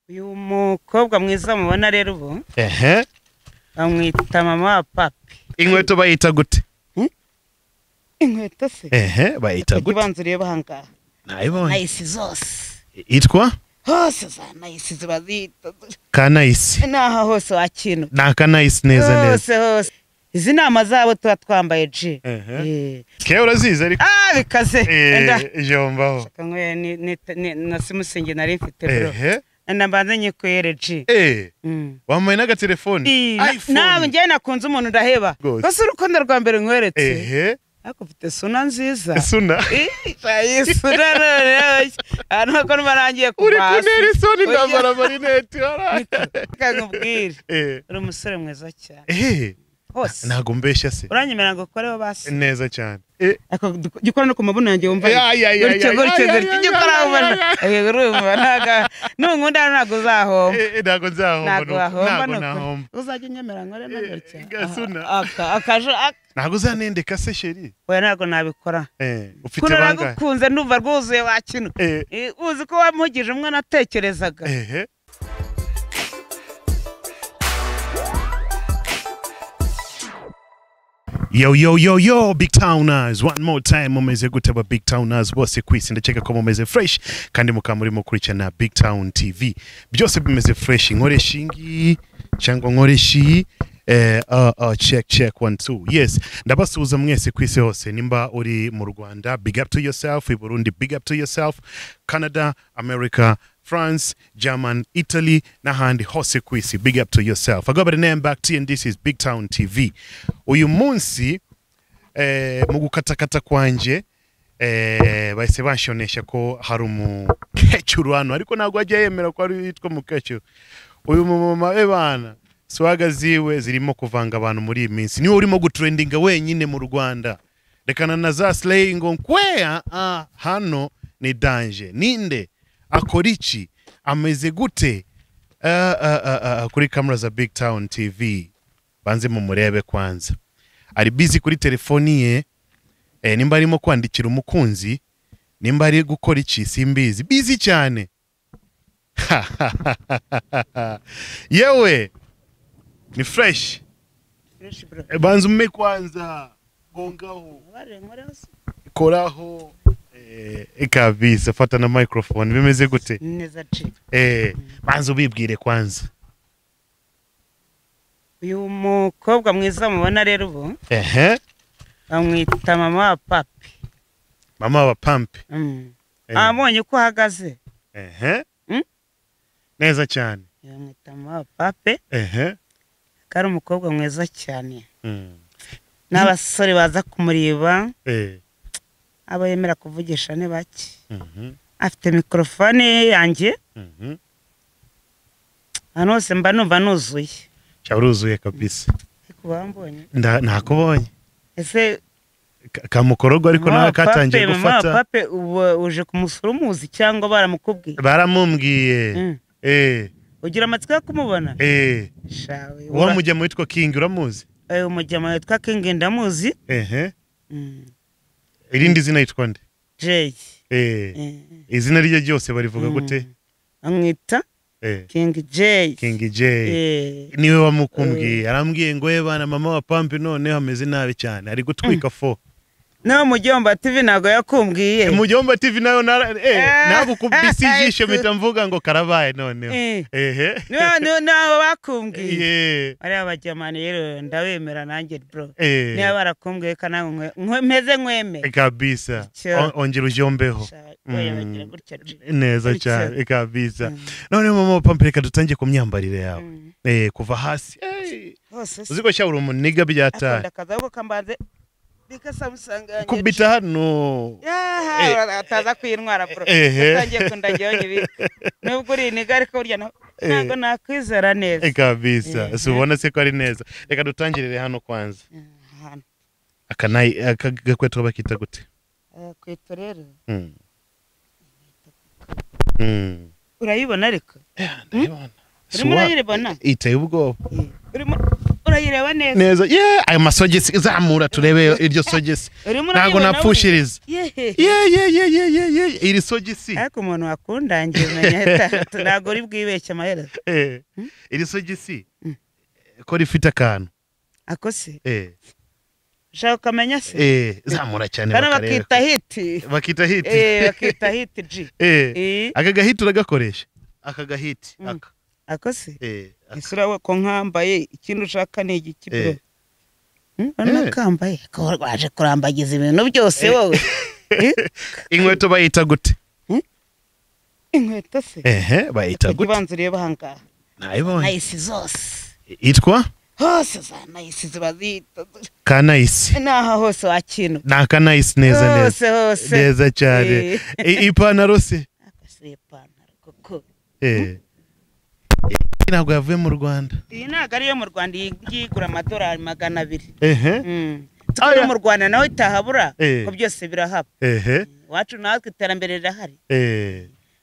uyu mukobwa mwiza mubona rero ubu bamwita mama wa papi. Inkweto bayita gute? Inkweto se bayita gute? Ibanza ureba hangaha nayibonye nayisi zose itwa hose za nayisi zibazita kanayisi naha hose wakino nakanayisi neza hose izi nama zabo tuba twambaye G ke uraziza ariko bikaze jombaho ni nasimusinge nari mfite bro Nambanze nyikwere G wambaye naga telefone nawe njye nakunze umuntu ndaheba bose urukundo rwa mbere nkweretse ako mfite suna nziza suna suna none nuko narangiye uri kunera isoni ndambara marinete kakubwire uri umusore mwiza cyane hose ntago mbeshya se uranyemera ngo koreho basi neza cyane ako gikora no kumabuno yanjye wumva gutyo gikora ubona urumva naga nunkunda ntago uzahomba ntago nzahomba ntago uzajya unyemera ngo rero gutya gasuna akaje ntago uzanendeka se sheri we ntago nabikora ufite bangahe nagukunze ndumva rwuzuye wakino uzi ko wamuhugije umwana atekerezaga Yo, BigTowners, one more time mumeze guteba BigTowners bose kwisi ndacheka ko mumeze fresh kandi mukamuri mukurikirana BigTown TV byose bimeze fresh nkoreshingi cyangwa nkoreshi check 1 2 yes ndabasuhuza mwese kwisi hose nimba uri mu Rwanda big up to yourself, i Burundi big up to yourself, Canada, America, France, German, Italy, nahandi hose kwisi big up to yourself. I go by the name Bac-T and this is BigTown TV. Uyu munsi mu gukatakata kwanje bahise bashonesha ko hari umukecuru hano ariko ntago ajya yemera ko ari yitwa Umukecuru. Uyu mama bana swaga ziwe zirimo kuvanga abantu muri iyi minsi niwe urimo gutrendinga wenyine mu Rwanda. Rekana na za slaying kwea hano ni danger ninde akora iki ameze gute kuri kamera za BigTown TV banze mu murebe kwanza ari busy kuri telefoni ye nimba arimo kwandikira umukunzi nimba ari gukora iki simbizi busy cyane yewe ni fresh banze umme kwanza gongaho koraho kabisa fata na microphone bimeze gute neza chi banze ubibwire kwanza uyu mukobwa mwiza mubona rero ubu bamwita mama wa papi mama wa pampi abonye ko ahagaze neza cyane bamwita mama wa papi kari umukobwa mwiza cyane n'abasore baza kumureba aba yemera kuvugisha ne baki afite mikrofone yanjye anose mba numva nuzuye cyaruzuye kabisa kubambonye nakubonye ese kamukorogo ariko nawe katangiye gufata pape uje kumusura umuzi cyangwa baramukubwiye baramumbwiye ugira amatsiko yo kumubona shawe uwo mujya witwa King uramuzi umujya witwa King ndamuzi irindi zina yitwa nde Jay izina rye ryose barivuga gute amwita King J niwe wamukumbwiye arambwiye ngo bana mama wa pampi none hameze nabi cyane ari gutwika fo no mujyomba TV nago yakumbwiye mujyomba TV nayo nabo kubisijishe mitamvuga ngo karabaye none no bakumbwiye ari abajyamani rero ndabemera nanjye bro niba barakumbwiye kana mpeze nkweme kabisa ongera ujyombeho neza cyane kabisa none mama pampi reka dutangiye ku myambarire yawe kuva hasi uziko cyabura umuniga byataye ndakazaho kambaze bikasamusanganye kubita hano ataza kwintwara bro tangiye kundagiye nyibika nubwo uri niga ariko burya ntago nakwizera neza kabisa subona se ko ari neza reka dutangirire hano kwanza akagakweto bakita gute kweto rero urayibona ariko ndayibona urimo urayibona iteye ubwoba urayireba neza neza ayo masogesi zamura turebe iryo sogesi ntago napfushiriza iri sogesi ariko umuntu wakundangiye menya ntago uri bwibeshye amaherezo iri sogesi ko rifite akantu akose shaka kamenya se zamura cyane bakita hiti G aka hiti uragakoresha aka hiti akose isura ko nkambaye ikintu ushaka ni igiki bro nakambaye ko waje kurambagiza ibintu byose wowe inkweto bayita gute inkweto se bayita gute kibanza ureba hanga nayibonye nayisi zose itwa hose za nayisi zibazita kanayisi naha hose wakino na kanayisi neza neza cyane ipantaro se akase ipantaro koko ntabwo yavuye mu Rwanda iyi ntabwo ariyo mu Rwanda yigura amadolari 200 tukiri mu Rwanda nawe itahabura ko byose birahaba wacu natwe iterambere rirahari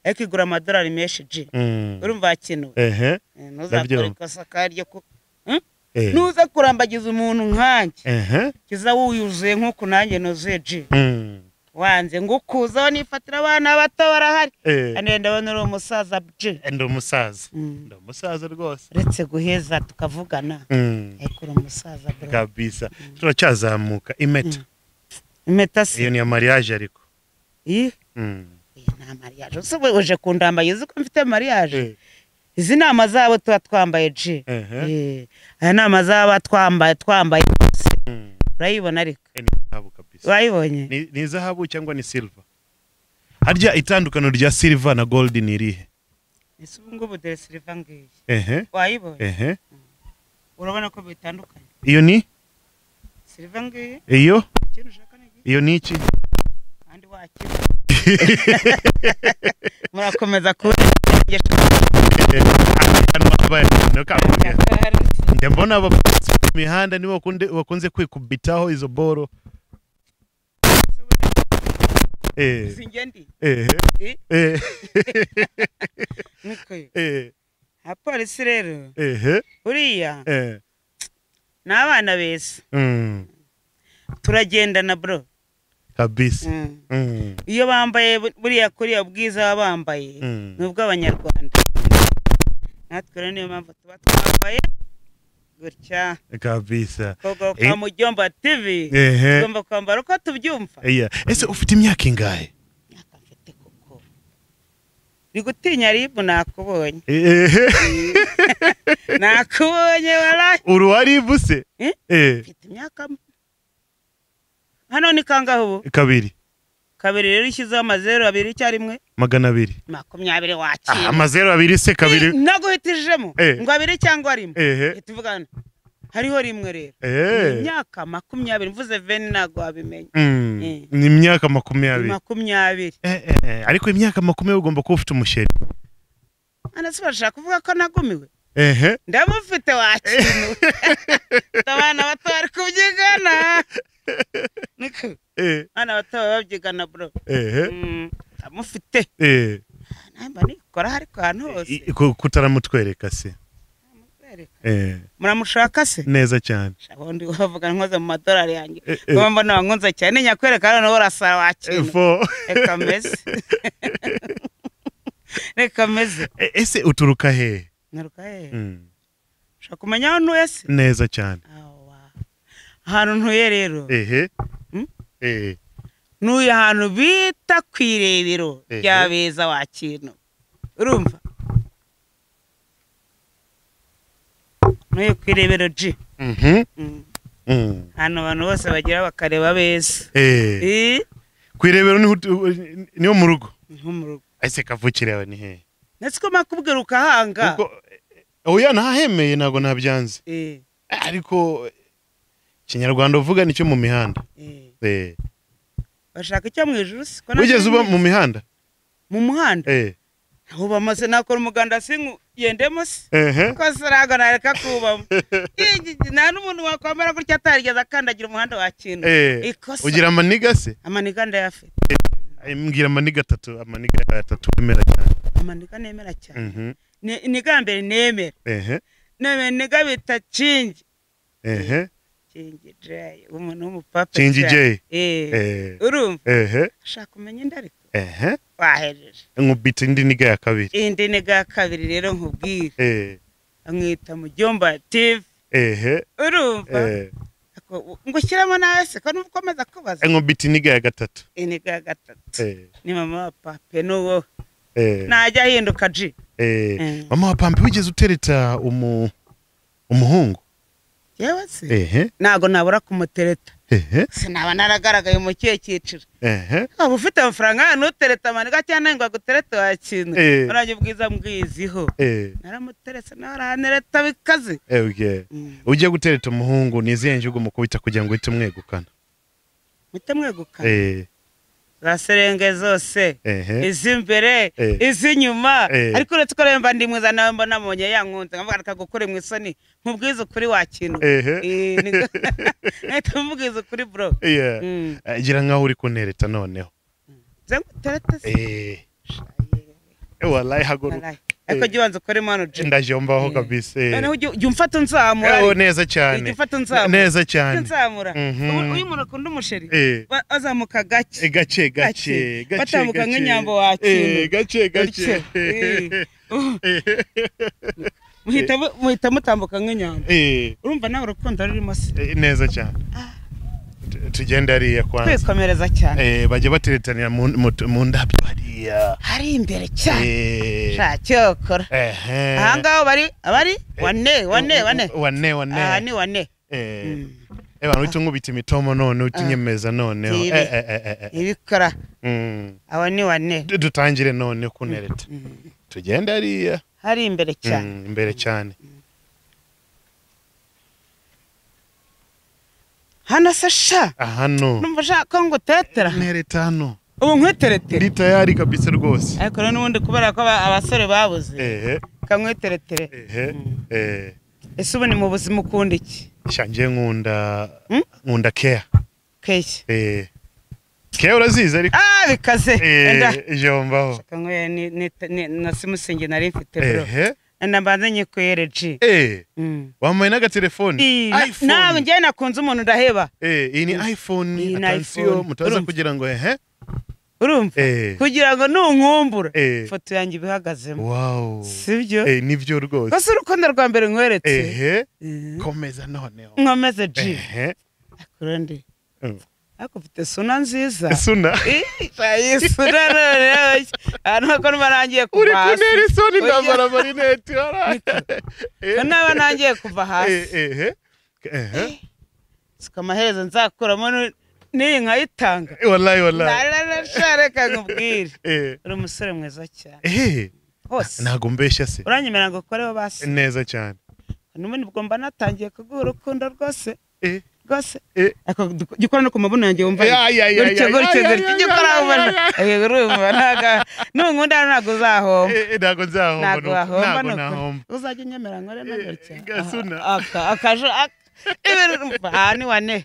ariko igura amadolari menshi G urumva hakino ntuzakore ikosa karyo ko nuza kurambagiza umuntu nkanjye kiza wuyuzuye nk'uko nanjye nozuye G wanze ngo kuzaho nifatira abana bato barahari ndabona uri umusaza G ndi umusaza rwose uretse guheza tukavugana ariko uri umusaza bro kabisa turacyazamuka impeta se iyo ni ya mariage ariko nta mariage usubwe uje kundambagiza ko mfite mariage izi nama zabo tuba twambaye G aya nama zaba twambaye urayibona ariko wayibonye ni zahabu cyangwa ni silver harya itandukano rya silver na gold ni irihe ese ubungubu dere silver ngiye wayibonye urabona ko bitandukanye iyo ni silver ngiye iyo ni iki kandi wakira murakomeza kuri ndembona imihanda nibo bakunze kwikubitaho izo boro singendi niko apolisi rero uriya n'abana beza turagendana bro kabisa iyo bambaye buriya kuriya bwiza bambaye nubwo abanyarwanda natwe rero niyo mpamvu tuba twambaye gutya kabisa kogo kwa Mujomba TV tugomba kwambara uko tubyumva ese ufite imyaka ingahe imyaka mfite kuko rigutinya ribu nakubonye nakubonye wala uruwaribu se mfite imyaka hano ni kangahe ubu kabiri rero ishyizeho amazero 2 icyarimwe 200 20 wakira amazero 2 se kabiri naguhitijemo ngo 2 cyangwa 1 tuvugana hariho rimwe rero imyaka 20 mvuze veni nago wabimenye ni imyaka 20 ariko imyaka 20 ugomba kuba ufite umusheri anasubasha kuvuga ko nagumiwe ndamufite wakino tabana bato bari kubyigana niko ana bato babyigana bro amufite namba nikora hari kantu hose kutaramutwereka se muramushaka se neza cyane shabondi wavuga nkoze mu madolari yanjye ngomba nabangunza cyane nyakwereka hano urasara wakino reka meze ese uturuka he naruka he shaka kumenya aho ntuye se neza cyane ahantu ntuye rero ntuye ahantu bita kwirebero ryabeza wakino urumva ntuye kwirebero G hano abantu bose bagira bakareba beza kwirebero niho mu rugo ese kavukire yawe ni he ndetse ko makubwira ukahanga oya ntahemeye nago nabyanze ariko Kinyarwanda uvuga nicyo mu mihanda bashaka icyo mu ijuru siko ugeze uba mu mihanda aho bamaze nakora umuganda sinku yendemo se ko saraga nareka kubamo nta n'umuntu wakwambara gutya atarigeze akandagira umuhanda wa kintu ugira amaniga se amaniga ndayafite mbwira amaniga 3 wemera cyane amaniga nemera cyane niga mbere nemera niga bita cingi Kingi J umuntu w'umupapa Kingi J urumva ashaka kumenya indariko wahejeje nkubita indi niga ya kabiri indi niga ya kabiri rero nkubwire amwita Mujyomba TV urumva ngo shyiramo nawe se ko nukomeza kubaza nkubita niga ya gatatu niga ya gatatu ni mama wa Pape n'uwo najya hinduka G mama wa Pape wigeze utereta umuhungu yewe se nago nabura kumutereta sinaba naragaragaye mu kiye cyiciro aba ufite amafaranga nutereta maniga cyane ngo aguterete wakintu urajye ubwiza mbwiziho naramuteretse naranereta bikaze ugiye gutereta umuhungu niziye ngo mukubita kugira ngo uhite mwegukana za serenge zose izimbere izinyuma ariko uretse ko remba ndi mwiza nawe mbona monye yankunze ngavuga akagukore mu isoni nkubwiza kuri wakintu nahita mubwiza kuri bro gira nkaho uri kunereta noneho tereta wallahi haguruka ariko gibanza ukore mano je ndajombaho kabisa noneho ujye umfata unzamura neza cyane umfata unzamura neza cyane unzamura uyu muntu akunda umusheri azamuka gake batambuka nk'inyambo wakintu gake muhita mutambuka nk'inyambo urumva nawe urukundo rurimo se neza cyane tugenda ariya kwanza kwikomereza cyane bajye bateretanira mu ndabyo hariya hari imbere cyane shacyokora aha ngaho abari wane aha ni wane abantu utungubita imitomo none utinyemeza none ibikora aba ni wane dutangire none kunereta tugenda ariya hari imbere cyane hano se sha hano numva shaka ngo tetera nereta hano ubu nkweteretere ndi tayari kabisa rwose ariko n'ubundi kubera ko abasore babuze kamweteretere ese ubu ni mu buzima ukunda iki shangiye nkunda care care uraziza ariko bikaze jombaho shaka nkwe na simusingi nari mfite bro nambanze nyikwere G wamaye n'agatelefone iPhone nawe ngiye nakunze umuntu ndaheba iyi ni iPhone attention mutaza kugira ngo urumva kugira ngo nunkumbura foto yanjye bihagazemo wow sibyo nivyo rwose bose urukundo rwa mbere nkweretse komeza noneho nkomeze G akurundi akufite suna nziza suna suna none nuko narangiye kuva uri kunera isoni ndambara marinette naba nangiye kuva hasi sikamaherezo nzakuramo niyi nkayitanga wallahi narashaka nkubwire uri umusore mwiza cyane hose ntago mbeshya se uranyemera ngo ukoreho basi neza cyane n'ubundi bwo mba natangiye kuguha urukundo rwose gikora no ku mabuno yanjye wumva gutyo gikora urumva nunkunda ntago uzahomba ntago uzajya unyemera nkore no gutya akaje ni wane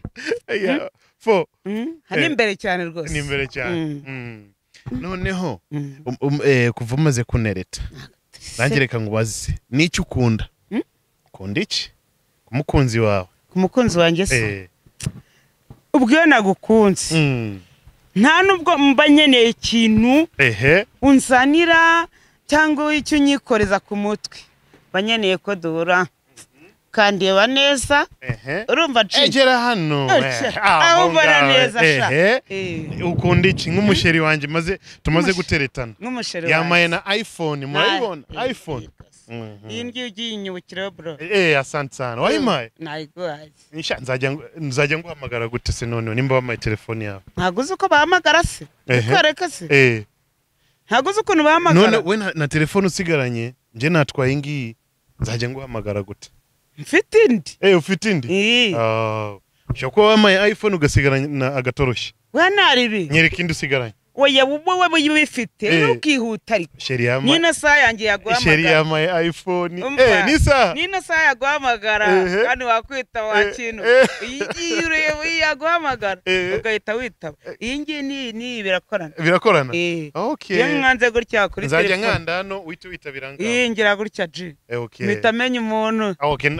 hari imbere cyane rwose ni imbere cyane noneho kuva umaze kunereta nanjye reka ngubaze n'icyo ukunda ukunda iki ku mukunzi wawe ku mukunzi wanjye se ubwo iyo nagukunze nta nubwo mba nkeneye ikintu unsanira cyangwa icyo unyikoreza ku mutwe mba nkeneye ko duhura kandi yaba neza urumva egera hano aho mbona neza sha ukunda iki nk'umusheri wanjye tumaze guteretana yamaye na iPhone murayibona iPhone iyi ngiyi ugiye inyibukiraho bro asante sana wayimaye nayiguhaye nzajya nguhamagara gute se none nimba wamaye telefone yawe ntabwo uzi uko bahamagara se ukareka se ntabwo uzi ukuntu bahamagara none we na telefone usigaranye njye natwaye ngiyi nzajya nguhamagara gute mfite indi ufite indi ushobora kuba wamaye iPhone ugasigarana agatoroshye we naribi nyereka indi usigaranye oya wowe bifite ukihuta ariko nina saa yanjye yaguhamagara sheri yamaye iPhone nina saa yaguhamagara kandi wakwita wakintu iyi urebe yaguhamagara ugahita witaba iyi ngiyi ni birakorana okay iyo mwanze gutya kuri telefone nzajya nkanda hano witabira biranga iyi ngira gutya ji mitamenya umuntu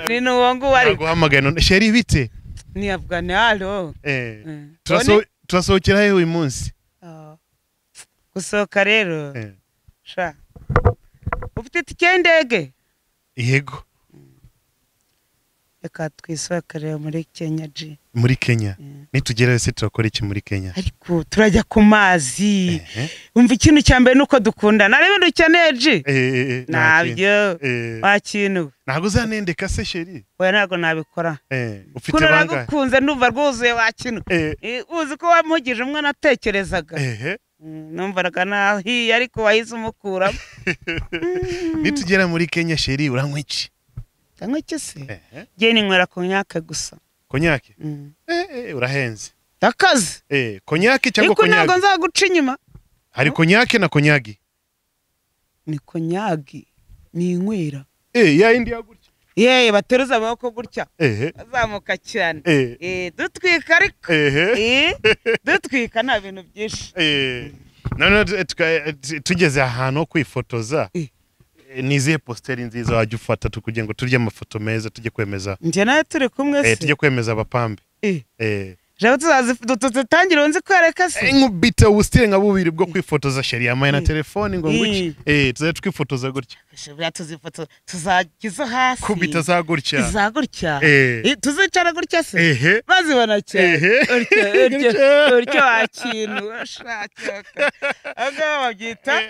ni nuwo wari guhamagara sheri bite ni Afghanalo turasohokera uyu munsi gusohoka rero sha ufite itike y'indege yego reka twisohokere muri Kenya ji muri Kenya nitugerayo se turakora iki muri Kenya ariko turajya ku mazi umva ikintu cyambere nuko dukundana ari ibintu ukeneye ji nabyo wakintu ntago uzanendeka se sheri oya ntago nabikora ufite banga nagukunze ndumva rwuzuye wakintu uzi ko wamuhugije umwana atekerezaga numvaga nahiye ariko wahise umukuramo nitugera muri Kenya sheri uranywa iki tanywa iki se ngiye ninywera konyake gusa konyake urahenze ndakaze konyake cyangwa konyage ntabwo nzaguca inyuma hari konyake na konyagi ni konyagi ni inywera ya indi ya gutya bateruza amaboko gutya azamuka cyane dutwika ariko dutwika nta bintu byinshi none tugeze ahantu ho kwifotoza nizihe posteri nziza wajya ufata tukugira ngo turye amafoto meza tujye kwemeza njye nawe turi kumwe se tujye kwemeza abapambe jaho tuzazitangira unzi kwereka se nkubita ubustire nka bubiri bwo kwifotoza sheri yamaye na telefone ngo nguki tuzaje twifotoza gutya shebya tuzifotoza tuzagiza hasi kubita za gutya tuzicara gutya se bazibona cyane uryo wakintu ashaka aga babyita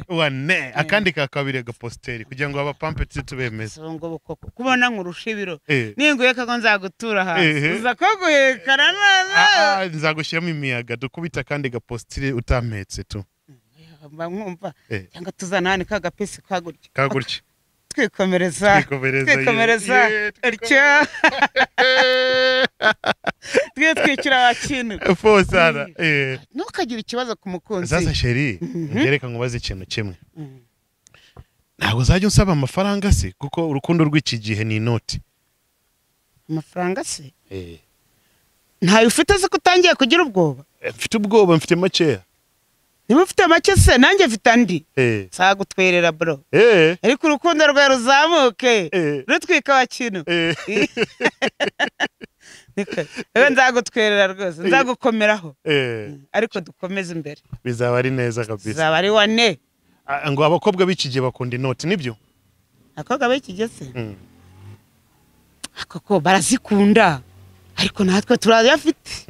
wane akandi kakabire ga posteri kugira ngo abapampe tubemeze ngo bukoko kubona nkurushibiro ninguye kago nzagutura hasi uzakoguhekana nana nzagushyiramo imiyaga dukubita kandi ga posteri utampetse tu nkumva cyangwa tuzanani kagapisi kagurya twikomereza uryo twikira wakintu fosara ntukagira ikibazo ku mukunzi sasa sheri ngereka nkubaze ikintu kimwe ntabwo uzajya unsaba amafaranga se kuko urukundo rw'iki gihe ni inoti amafaranga se ntayo ufite se kutangiye kugira ubwoba mfite ubwoba mfite makeya niba ufite make se nanjye mfite andi sagutwerera bro ariko urukundo rwawe ruzamuke rutwika wakintu ewe nzagutwerera rwose nzagukomeraho ariko dukomeze imbere bizaba ari neza kabisa bizaba ari wane ngo abakobwa b'iki gihe bakunda inoti nibyo abakobwa b'iki gihe se koko barazikunda ariko natwe turazifite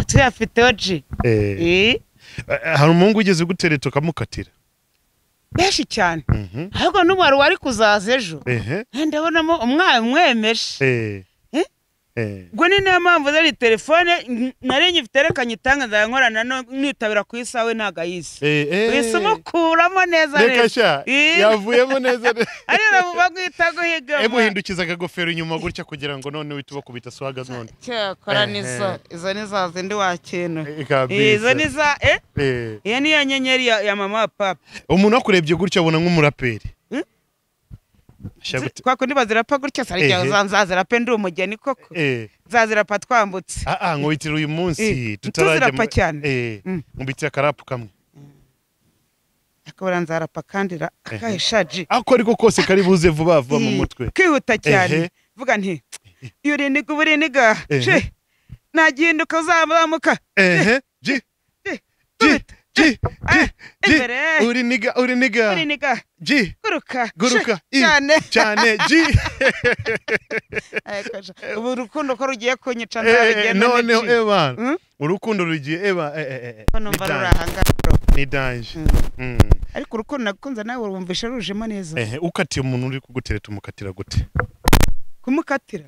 tuyafite oji hari umuhungu ugeze gutereta ukamukatira benshi cyane ahubwo n'umwari wari kuzaza ejo ndabonamo umwana umwemeje ubwo ni niyo mpamvu zari telefone nari nyifite reka nyitanga nzankorana nitabira ku isawe ntago ayise wese umukuramo neza neza yavuyemo neza ariyo bagwita guhiga ebuhindukiza akagofero inyuma gutya kugira ngo none uhite ubakubita swaga none cyakora izo ni za zindi wakintu izo ni za iyo niyo nyenyeri ya mama wa papa umuntu akurebye gutya abona nk'umuraperi kwa kundi bazirapa gutya sarijya nzazirapa ndi umugeni koko nzazirapa twambutse nkubitira uyu munsi tutarajya cyane nkubitira akarapu kamwe akabura nzarapa kandira akahishaji ako ariko kose kari buze vuba vuba mu mutwe kwihuta cyane vuga nti yuriniga uburiniga nagihinduka uzamuka uriniga guruka cyane ubu urukundo ko rugiye kunyica noneho eba urukundo rugiye eba ni danje ariko urukundo nakunze nawe urumvisha rujemo neza ukatiye umuntu uri kugutereta umukatira gute kumukatira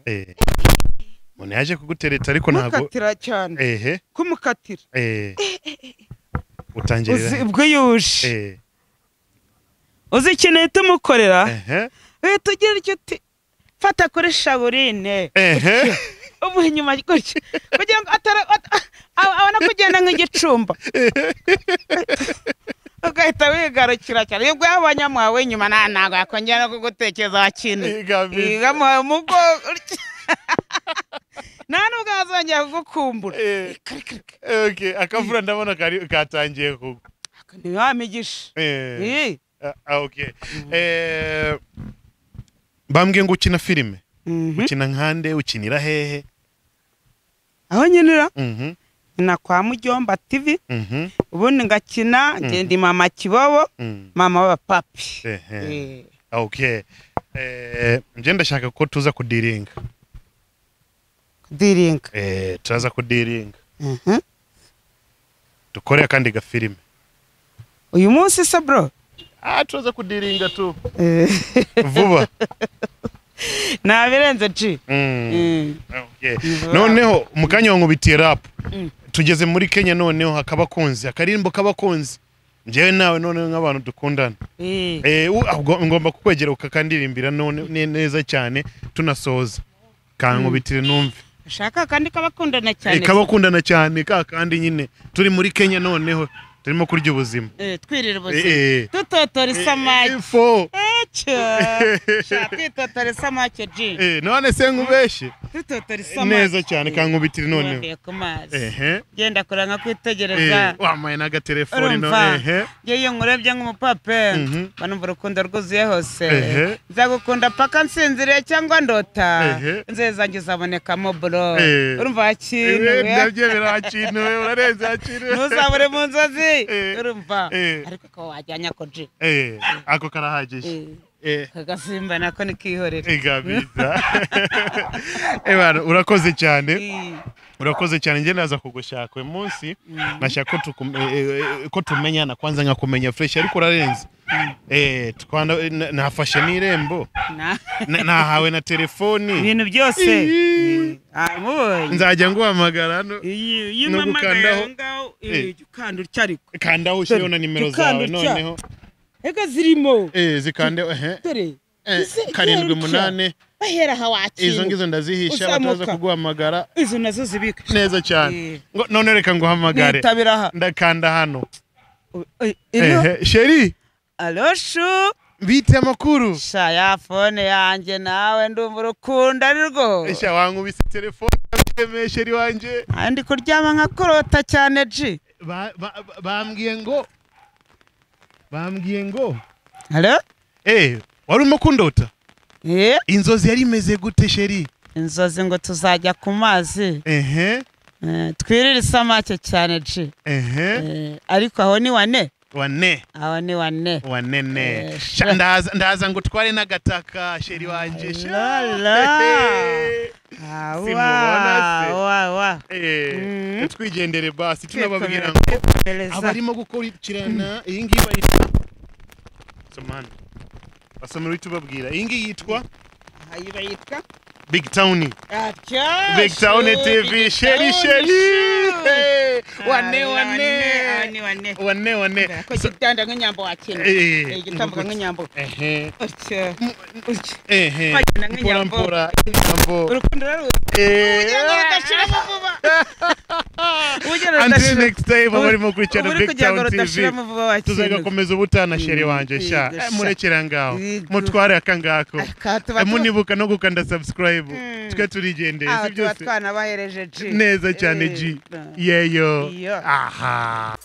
umuntu yaje kugutereta ariko ntago kumukatira cyane kumukatira utangirira ubwo yuje uzi ikintu tumukorera tugira icyo fata kuri shaburine ubu inyuma gutya kugira ngo abona kugenda nk'igicumba ugahita wigarukira cyane iyo yabonye amuhawe nyuma ntago yakongera no kugutekereza wakine amuhaye umugo nta nubwo azongera kugukumbura okay akavura ndabona katangiye kugwa ni wamigisha okay bambwiye ngo ukina filime ukina nkande ukinira hehe aho nyinira na kwa Mujyomba TV ubundi ngakina ngende mama Kibobo mama wa papi okay nje ndashaka ko tuza kudiringa turaza kudiringa dukore kandi ga filime uyu munsi se bro turaza kudiringa tu vuba nabirenze ci okay noneho mukanya nkubitiye rap tugeze muri Kenya noneho hakabakunzi akarimbo kabakunzi njewe nawe noneho nk'abantu dukundana ngomba kukwegera ukakandirimbira none neza cyane tunasoza kankubitire numve shaka kandi kabakundana cyane kabakundana cyane kandi nyine turi muri Kenya noneho turimo kurya ubuzima twirira ubuzima tutotora isamaki twitotora isamaki ji none se nkubeshe tutotora isamaki neza cyane kankubitire noneho genda kuranga kwitegereza wamaye n'agatelefoni none ngiye nkurebye nk'umupape banumva urukundo rwuzuye hose nzagukunda paka nsinzire cyangwa ndota nzeza ngizabonekamo bro urumva hakintu ndabye birakintu urarenze hakintu ntuzabure mu nzozi urumva ariko ko wajyanya ko ji ako karahagije kagasimba nako nikihorera igabiza bana urakoze cyane nje naza kugushaka uyu munsi nashaka ko tumenyana kwanza nkakumenya fresh ariko urarenze twanda nafashe n'irembo nahawe na telefoni ibintu byose nzajya nguhamagara no gukandaho ukanda ucyariko kandaho ushireho na nimero zawe noneho ega zirimo zikande karindwi munane bahera hawaki izo ngizo ndazihisha bataza kuguhamagara izo nazo zibika neza cyane none reka nguhamagare ndakanda hano sheri allo shu bite amakuru sha ya phone yanjye nawe ndumva urukundo ari rwo sha wankubise telefone bemeye sheri wanje andi kuryama nkakorota cyane ji bambwiye ngo allo wari umukundota inzozi yari imeze gute sheri inzozi ngo tuzajya ku mazi twirira isamake cyane ji ariko aho ni wane aho ni wane ndaza ngo tware n'agataka sheri wanje twigendere basi tunababwira ngo abarimo gukurikirana iyi ngiyi bayita somana basomera tubabwira iyi ngiyi yitwa BigTown TV sheri wane ko kitanda nk'inyambo wakina gitambuka nk'inyambo mpora urukundo until next time barimo kurikirana BigTown TV tuzakomeza ubutana sheri wanje sha murekera ngaho mutware akangako munibuka no gukanda subscribe twe turigendeye si byose twana bahereje neza cyane ji yeyo aha